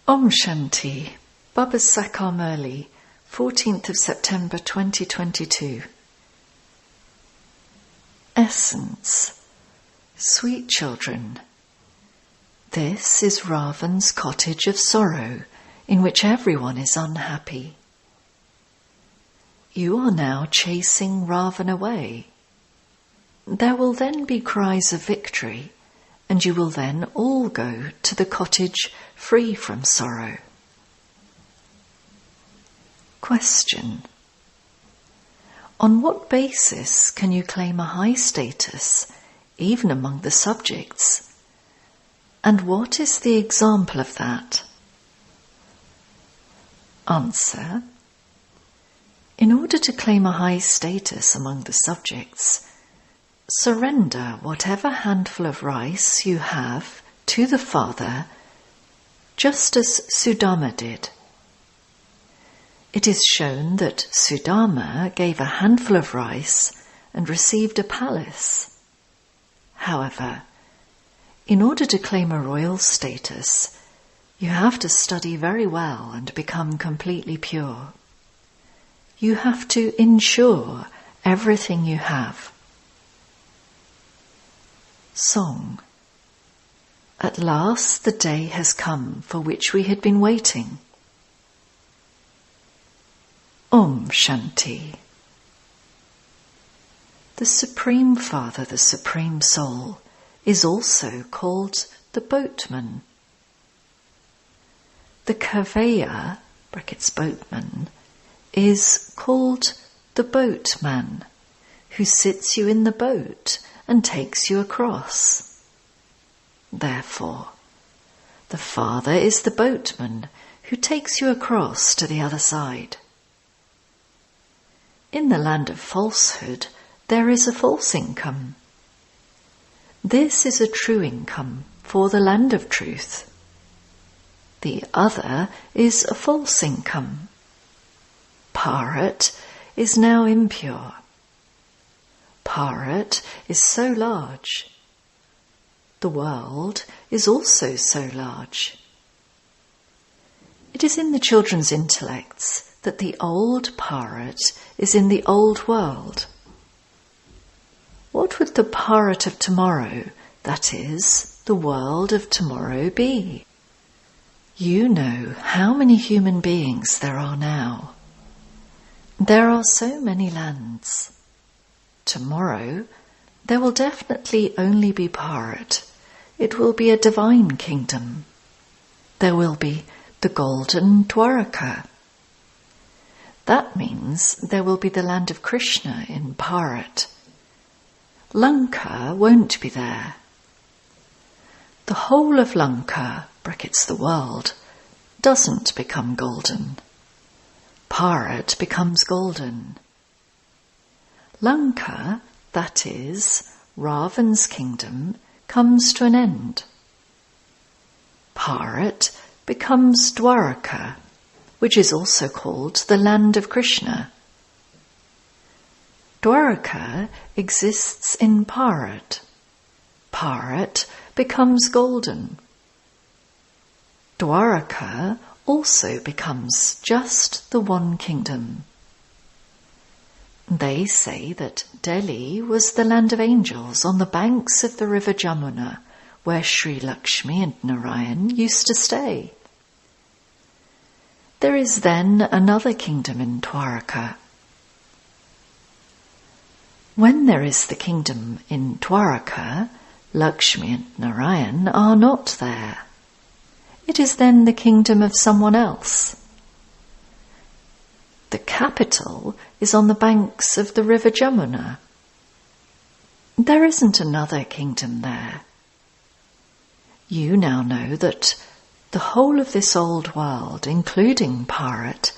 Om Shanti, Baba Sakar Murli, 14th of September 2022. Essence. Sweet children, this is Ravan's cottage of sorrow, in which everyone is unhappy. You are now chasing Ravan away. There will then be cries of victory, and you will then all go to the cottage free from sorrow. Question. On what basis can you claim a high status, even among the subjects? And what is the example of that? Answer. In order to claim a high status among the subjects, surrender whatever handful of rice you have to the Father, just as Sudama did. It is shown that Sudama gave a handful of rice and received a palace. However, in order to claim a royal status, you have to study very well and become completely pure. You have to ensure everything you have. Song. At last the day has come for which we had been waiting. Om Shanti. The Supreme Father, the Supreme Soul, is also called the boatman. The Kaveya, boatman, is called the boatman, who sits you in the boat and takes you across. Therefore, the Father is the boatman who takes you across to the other side. In the land of falsehood, there is a false income. This is a true income for the land of truth. The other is a false income. Bharat is now impure. Bharat is so large. The world is also so large. It is in the children's intellects that the old Bharat is in the old world. What would the Bharat of tomorrow, that is, the world of tomorrow, be? You know how many human beings there are now. There are so many lands. Tomorrow, there will definitely only be Bharat. It will be a divine kingdom. There will be the golden Dwaraka. That means there will be the land of Krishna in Bharat. Lanka won't be there. The whole of Lanka, the world, doesn't become golden. Bharat becomes golden. Lanka, that is, Ravan's kingdom, comes to an end. Bharat becomes Dwaraka, which is also called the land of Krishna. Dwaraka exists in Bharat. Bharat becomes golden. Dwaraka also becomes just the one kingdom. They say that Delhi was the land of angels on the banks of the river Jamuna, where Sri Lakshmi and Narayan used to stay. There is then another kingdom in Dwaraka. When there is the kingdom in Dwaraka, Lakshmi and Narayan are not there. It is then the kingdom of someone else. The capital is on the banks of the river Jamuna. There isn't another kingdom there. You now know that the whole of this old world, including Bharat,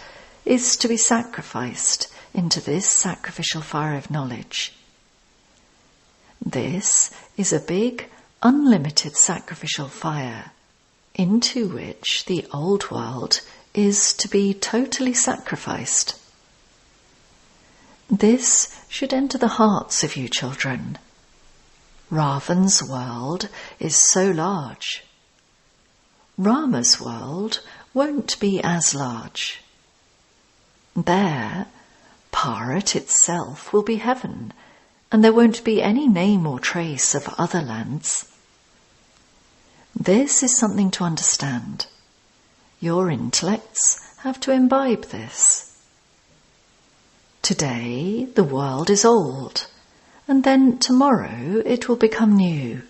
is to be sacrificed into this sacrificial fire of knowledge. This is a big, unlimited sacrificial fire, into which the old world is to be totally sacrificed. This should enter the hearts of you children. Ravan's world is so large. Rama's world won't be as large. There, Bharat itself will be heaven, and there won't be any name or trace of other lands. This is something to understand. Your intellects have to imbibe this. Today the world is old, and then tomorrow it will become new.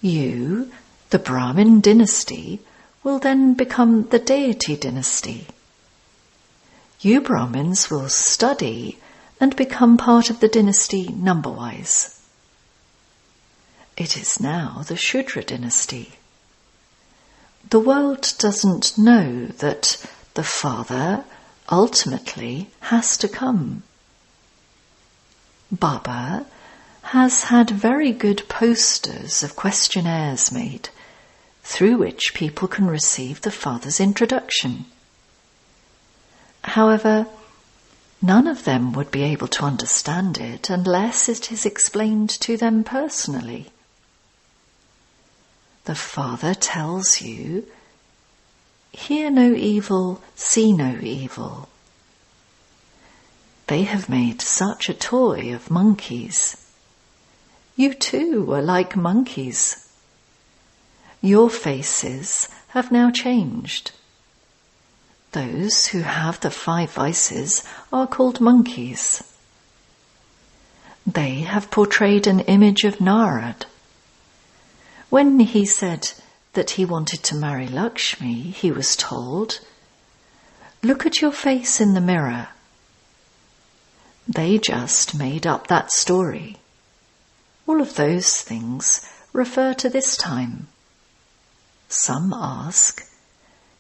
You, the Brahmin dynasty, will then become the deity dynasty. You Brahmins will study and become part of the dynasty number-wise. It is now the Shudra dynasty. The world doesn't know that the Father ultimately has to come. Baba has had very good posters of questionnaires made, through which people can receive the Father's introduction. However, none of them would be able to understand it unless it is explained to them personally. The Father tells you, hear no evil, see no evil. They have made such a toy of monkeys. You too are like monkeys. Your faces have now changed. Those who have the 5 vices are called monkeys. They have portrayed an image of Narad. When he said that he wanted to marry Lakshmi, he was told, "Look at your face in the mirror." They just made up that story. All of those things refer to this time. Some ask,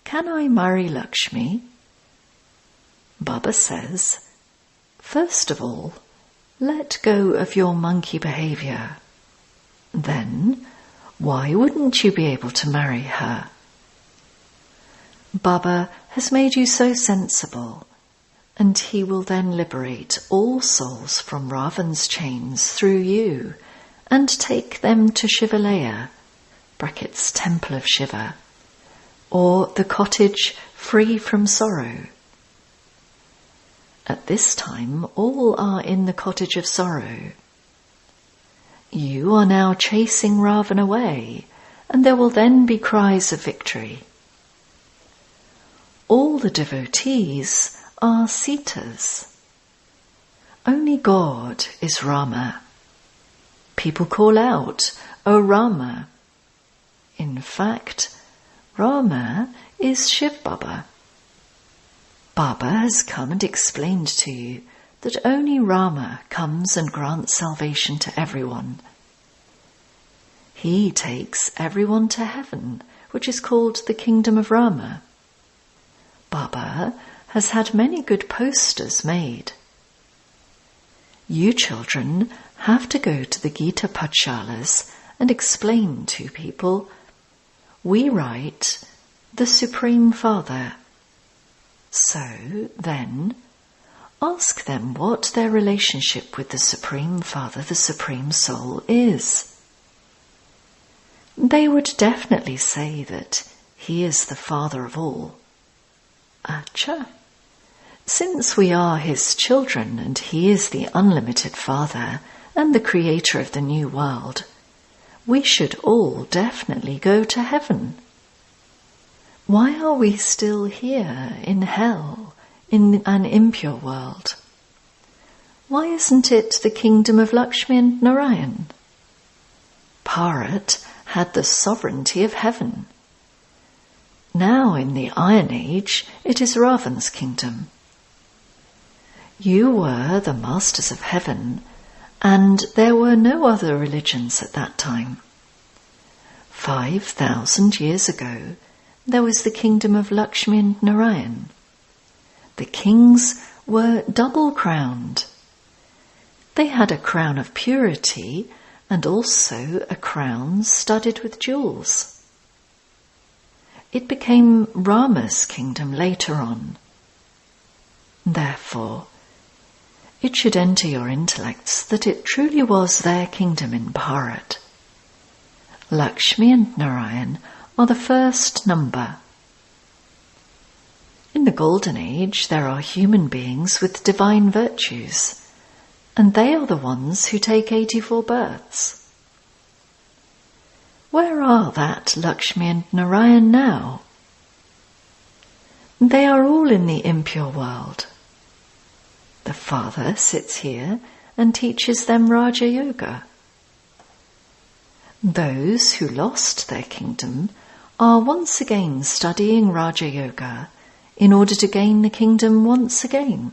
"Can I marry Lakshmi?" Baba says, first of all, let go of your monkey behavior. Then, why wouldn't you be able to marry her? Baba has made you so sensible, and he will then liberate all souls from Ravan's chains through you and take them to Shivalaya, brackets Temple of Shiva, or the cottage free from sorrow. At this time, all are in the cottage of sorrow. You are now chasing Ravan away, and there will then be cries of victory. All the devotees are Sitas. Only God is Rama. People call out, "O Rama." In fact, Rama is Shiv Baba. Baba has come and explained to you that only Rama comes and grants salvation to everyone. He takes everyone to heaven, which is called the Kingdom of Rama. Baba has had many good posters made. You children have to go to the Gita Pathshalas and explain to people, we write, the Supreme Father. So, then, ask them what their relationship with the Supreme Father, the Supreme Soul, is. They would definitely say that he is the Father of all. Acha. Since we are his children and he is the unlimited Father and the creator of the new world, we should all definitely go to heaven. Why are we still here in hell, in an impure world? Why isn't it the kingdom of Lakshmi and Narayan? Bharat had the sovereignty of heaven. Now in the Iron Age, it is Ravan's kingdom. You were the masters of heaven, and there were no other religions at that time. 5,000 years ago, there was the kingdom of Lakshmi and Narayan. The kings were double-crowned. They had a crown of purity and also a crown studded with jewels. It became Rama's kingdom later on. Therefore, it should enter your intellects that it truly was their kingdom in Bharat. Lakshmi and Narayan are the first number, Golden Age, there are human beings with divine virtues, and they are the ones who take 84 births. Where are that Lakshmi and Narayan now? They are all in the impure world. The Father sits here and teaches them Raja Yoga. Those who lost their kingdom are once again studying Raja Yoga in order to gain the kingdom once again.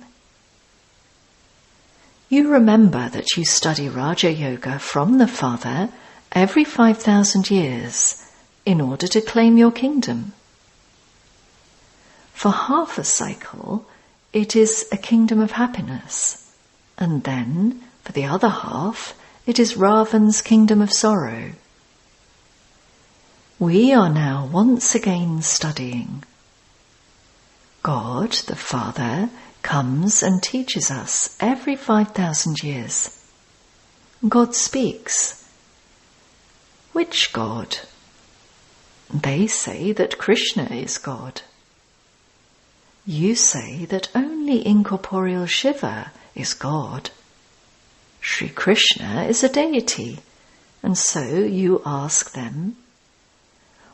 You remember that you study Raja Yoga from the Father every 5,000 years in order to claim your kingdom. For half a cycle, it is a kingdom of happiness, and then, for the other half, it is Ravan's kingdom of sorrow. We are now once again studying. God, the Father, comes and teaches us every 5,000 years. God speaks. Which God? They say that Krishna is God. You say that only incorporeal Shiva is God. Sri Krishna is a deity, and so you ask them,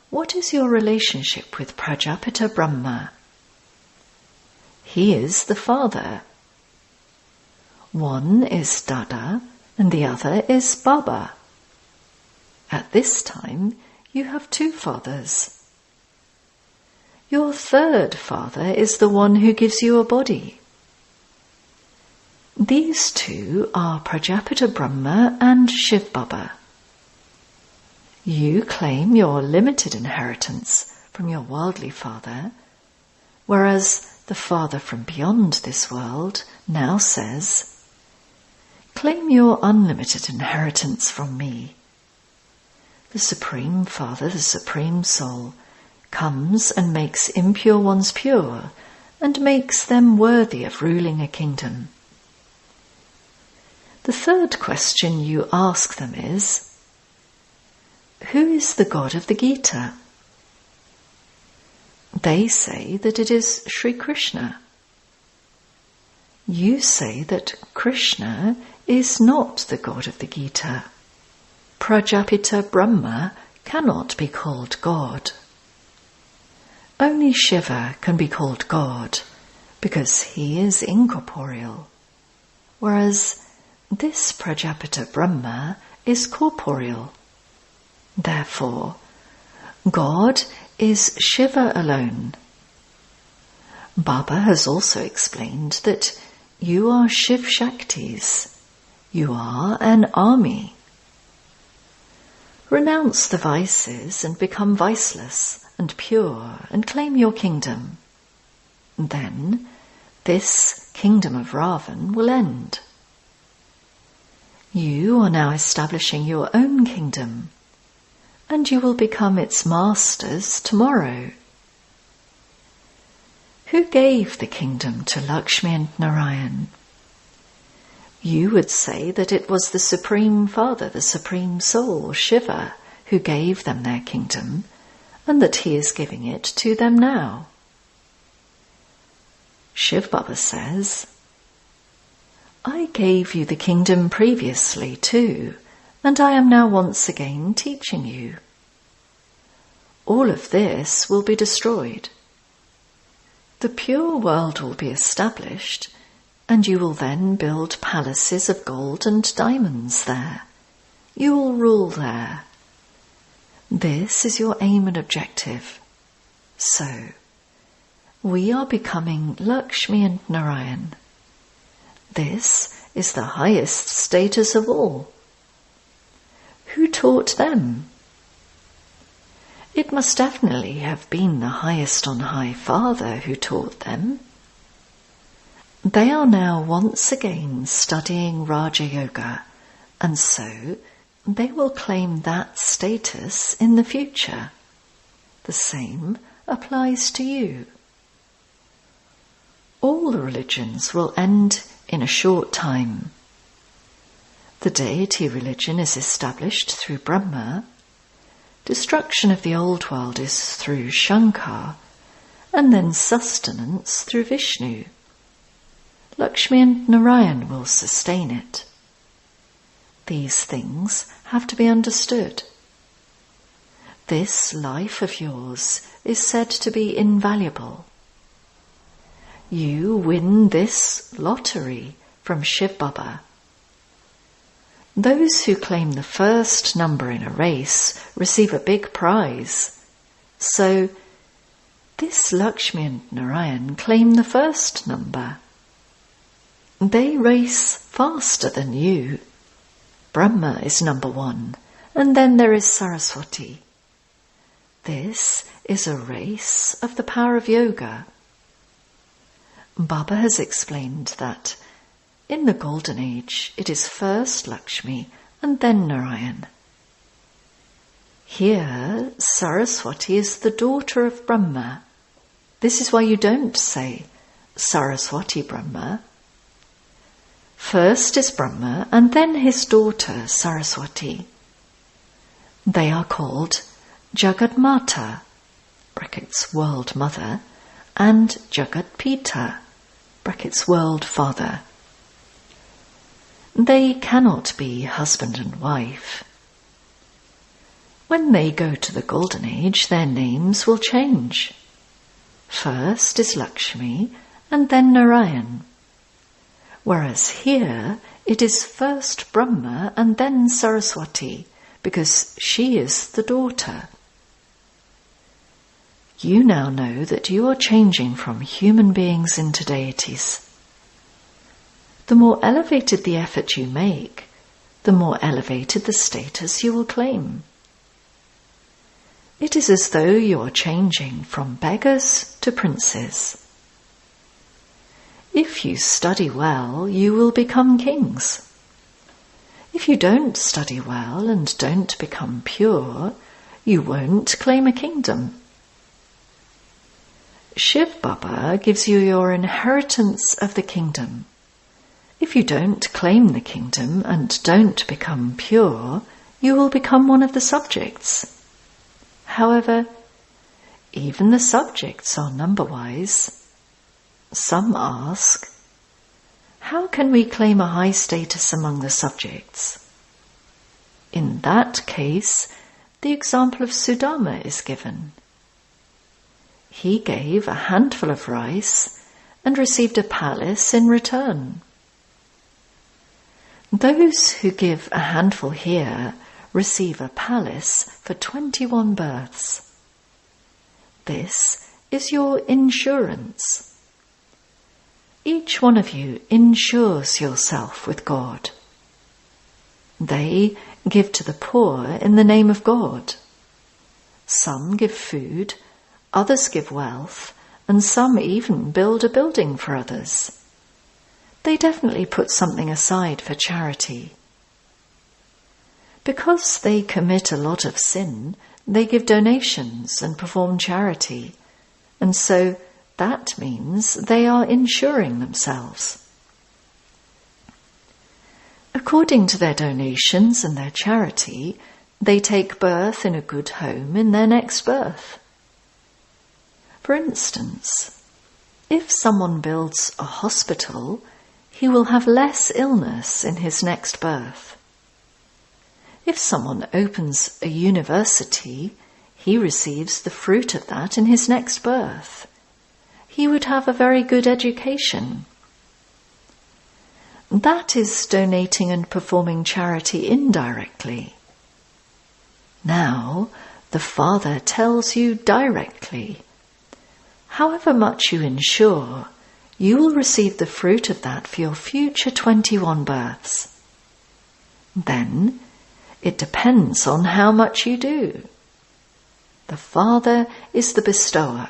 what is your relationship with Prajapita Brahma? He is the father. One is Dada and the other is Baba. At this time, you have 2 fathers. Your 3rd father is the one who gives you a body. These 2 are Prajapita Brahma and Shiv Baba. You claim your limited inheritance from your worldly father, whereas the Father from beyond this world now says, claim your unlimited inheritance from me. The Supreme Father, the Supreme Soul, comes and makes impure ones pure and makes them worthy of ruling a kingdom. The 3rd question you ask them is, who is the God of the Gita? They say that it is Sri Krishna. You say that Krishna is not the God of the Gita. Prajapita Brahma cannot be called God. Only Shiva can be called God because he is incorporeal, whereas this Prajapita Brahma is corporeal. Therefore, God is Shiva alone. Baba has also explained that you are Shiv Shaktis. You are an army. Renounce the vices and become viceless and pure and claim your kingdom. Then this kingdom of Ravan will end. You are now establishing your own kingdom, and you will become its masters tomorrow. Who gave the kingdom to Lakshmi and Narayan? You would say that it was the Supreme Father, the Supreme Soul, Shiva, who gave them their kingdom, and that he is giving it to them now. Shiv Baba says, I gave you the kingdom previously too, and I am now once again teaching you. All of this will be destroyed. The pure world will be established, and you will then build palaces of gold and diamonds there. You will rule there. This is your aim and objective. So, we are becoming Lakshmi and Narayan. This is the highest status of all. Who taught them? It must definitely have been the highest on high Father who taught them. They are now once again studying Raja Yoga, and so they will claim that status in the future. The same applies to you. All the religions will end in a short time. The deity religion is established through Brahma, destruction of the old world is through Shankar, and then sustenance through Vishnu. Lakshmi and Narayan will sustain it. These things have to be understood. This life of yours is said to be invaluable. You win this lottery from Shiv Baba. Those who claim the first number in a race receive a big prize. So, this Lakshmi and Narayan claim the first number. They race faster than you. Brahma is number 1, and then there is Saraswati. This is a race of the power of yoga. Baba has explained that in the Golden Age it is first Lakshmi and then Narayan. Here, Saraswati is the daughter of Brahma. This is why you don't say Saraswati Brahma. First is Brahma and then his daughter Saraswati. They are called Jagat Mata, brackets world mother, and Jagat Pita, brackets world father. They cannot be husband and wife. When they go to the Golden Age, their names will change. First is Lakshmi and then Narayan. Whereas here it is first Brahma and then Saraswati, because she is the daughter. You now know that you are changing from human beings into deities. The more elevated the effort you make, the more elevated the status you will claim. It is as though you are changing from beggars to princes. If you study well, you will become kings. If you don't study well and don't become pure, you won't claim a kingdom. Shiv Baba gives you your inheritance of the kingdom. If you don't claim the kingdom and don't become pure, you will become one of the subjects. However, even the subjects are number-wise. Some ask, how can we claim a high status among the subjects? In that case, the example of Sudama is given. He gave a handful of rice and received a palace in return. Those who give a handful here receive a palace for 21 births. This is your insurance. Each one of you insures yourself with God. They give to the poor in the name of God. Some give food, others give wealth, and some even build a building for others. They definitely put something aside for charity. Because they commit a lot of sin, they give donations and perform charity, and so that means they are insuring themselves. According to their donations and their charity, they take birth in a good home in their next birth. For instance, if someone builds a hospital, he will have less illness in his next birth. If someone opens a university, he receives the fruit of that in his next birth. He would have a very good education. That is donating and performing charity indirectly. Now, the Father tells you directly, however much you insure, you will receive the fruit of that for your future 21 births. Then, it depends on how much you do. The Father is the bestower.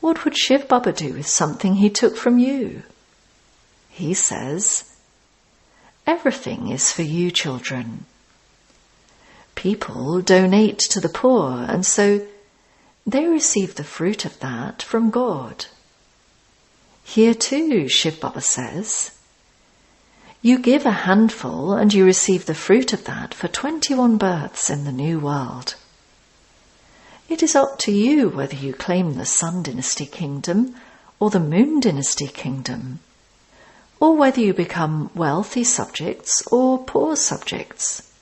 What would Shiv Baba do with something he took from you? He says, everything is for you, children. People donate to the poor, and so they receive the fruit of that from God. Here too, Shiv Baba says, you give a handful and you receive the fruit of that for 21 births in the new world. It is up to you whether you claim the Sun Dynasty Kingdom or the Moon Dynasty Kingdom, or whether you become wealthy subjects or poor subjects.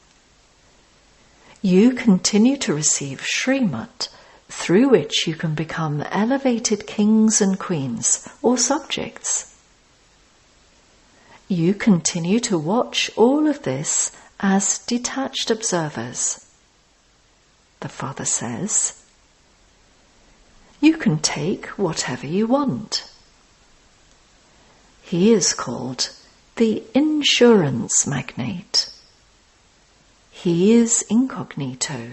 You continue to receive Srimat, through which you can become elevated kings and queens or subjects. You continue to watch all of this as detached observers. The Father says, you can take whatever you want. He is called the insurance magnate. He is incognito.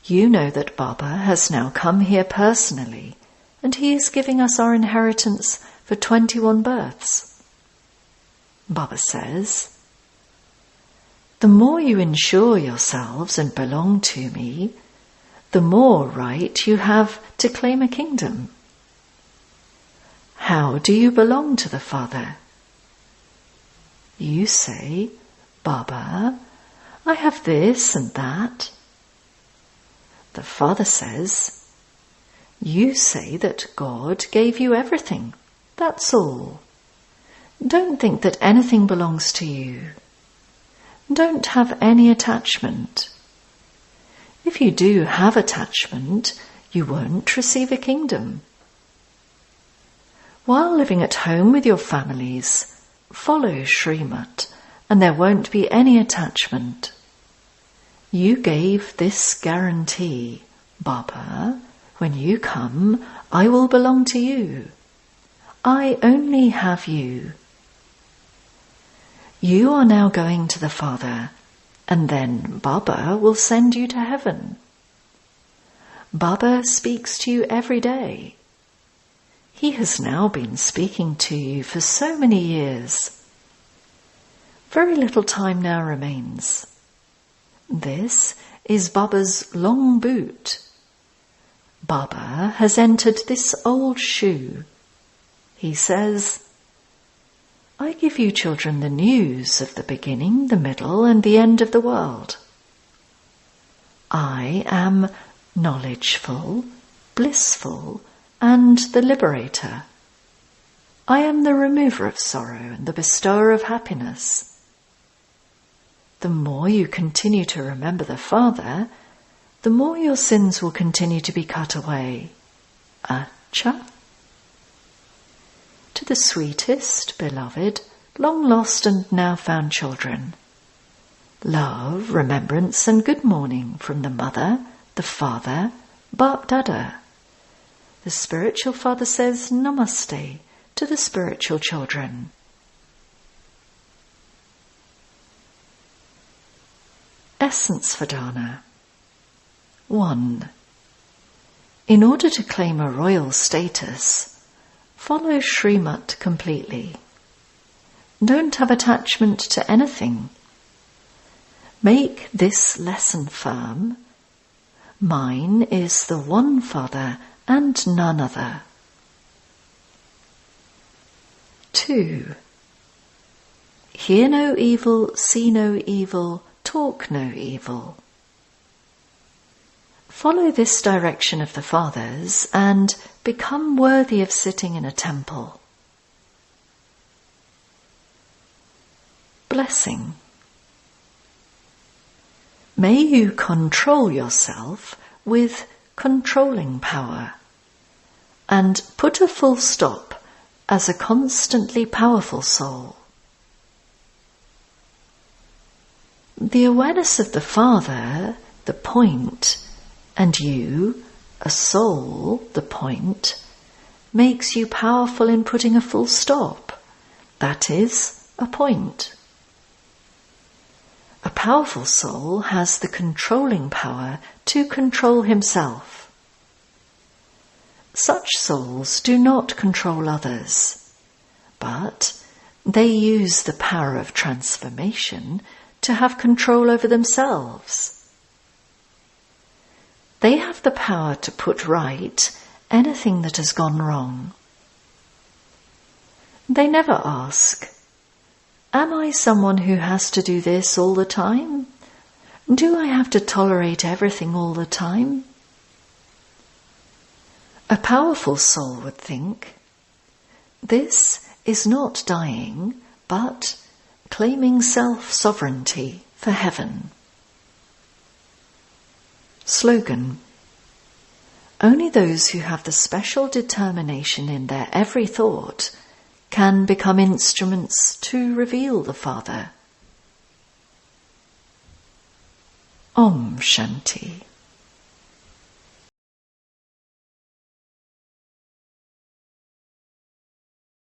You know that Baba has now come here personally, and he is giving us our inheritance for 21 births. Baba says, the more you insure yourselves and belong to me, the more right you have to claim a kingdom. How do you belong to the Father? You say, Baba, I have this and that. The Father says, you say that God gave you everything. That's all. Don't think that anything belongs to you. Don't have any attachment. If you do have attachment, you won't receive a kingdom. While living at home with your families, follow Srimat, and there won't be any attachment. You gave this guarantee, Baba, when you come, I will belong to you. I only have you. You are now going to the Father, and then Baba will send you to heaven. Baba speaks to you every day. He has now been speaking to you for so many years. Very little time now remains. This is Baba's long boot. Baba has entered this old shoe. He says, I give you children the news of the beginning, the middle, and the end of the world. I am knowledgeful, blissful, and the liberator. I am the remover of sorrow and the bestower of happiness. The more you continue to remember the Father, the more your sins will continue to be cut away. Acha. To the sweetest, beloved, long lost and now found children, love, remembrance and good morning from the Mother, the Father, Bap Dada. The spiritual Father says Namaste to the spiritual children. Essence Vedana. 1. In order to claim a royal status, follow Srimat completely. Don't have attachment to anything. Make this lesson firm. Mine is the one Father and none other. 2. Hear no evil, see no evil, talk no evil. Follow this direction of the Fathers and become worthy of sitting in a temple. Blessing. May you control yourself with controlling power and put a full stop as a constantly powerful soul. The awareness of the Father, the point, and you, a soul, the point, makes you powerful in putting a full stop. That is, a point. A powerful soul has the controlling power to control himself. Such souls do not control others, but they use the power of transformation to have control over themselves. They have the power to put right anything that has gone wrong. They never ask, am I someone who has to do this all the time? Do I have to tolerate everything all the time? A powerful soul would think, this is not dying, but claiming self-sovereignty for heaven. Slogan: only those who have the special determination in their every thought can become instruments to reveal the Father. Om Shanti.